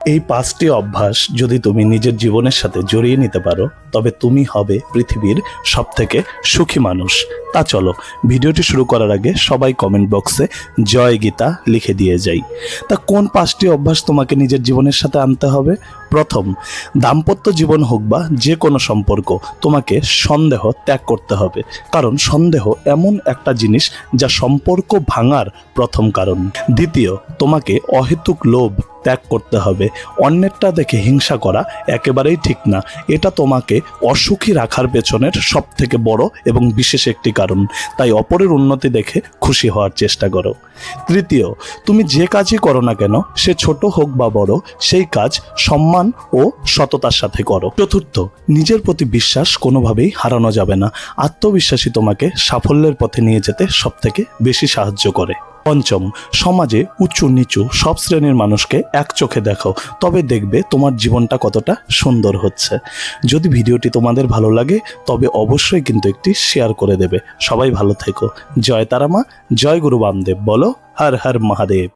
এই 5টি অভ্যাস যদি তুমি নিজের জীবনের সাথে জড়িয়ে নিতে পারো তবে তুমি হবে পৃথিবীর সবথেকে সুখী মানুষ। তা চলো ভিডিওটি শুরু করার আগে সবাই কমেন্ট বক্সে জয় গীতা লিখে দিয়ে যাই। তা কোন 5টি অভ্যাস তোমাকে নিজের জীবনের সাথে আনতে হবে? প্রথম, দাম্পত্য জীবন হোক বা যে কোনো সম্পর্ক, তোমাকে সন্দেহ ত্যাগ করতে হবে। কারণ সন্দেহ এমন একটা জিনিস যা সম্পর্ক ভাঙার প্রথম কারণ। দ্বিতীয়, তোমাকে অহেতুক লোভ ত্যাগ করতে হবে। অন্যেরটা দেখে হিংসা করা একেবারেই ঠিক না। এটা তোমাকে অসুখী রাখার পেছনের সব থেকে বড় এবং বিশেষ একটি কারণ। তাই অপরের উন্নতি দেখে খুশি হওয়ার চেষ্টা করো। তৃতীয়, তুমি যে কাজই করো না কেন, সে ছোট হোক বা বড়, সেই কাজ সম্মান ও সততার সাথে করো। চতুর্থ, নিজের প্রতি বিশ্বাস কোনোভাবেই হারানো যাবে না। আত্মবিশ্বাসী তোমাকে সাফল্যের পথে নিয়ে যেতে সব থেকে বেশি সাহায্য করে। পঞ্চম, সমাজে উঁচু নিচু সব শ্রেণীর মানুষকে এক চোখে দেখো, তবে দেখবে তোমার জীবনটা কতটা সুন্দর হচ্ছে। যদি ভিডিওটি তোমাদের ভালো লাগে তবে অবশ্যই কিন্তু একটি শেয়ার করে দেবে। সবাই ভালো থেকো। জয় তারা মা, জয় গুরু বামদেব। বলো হর হর মহাদেব।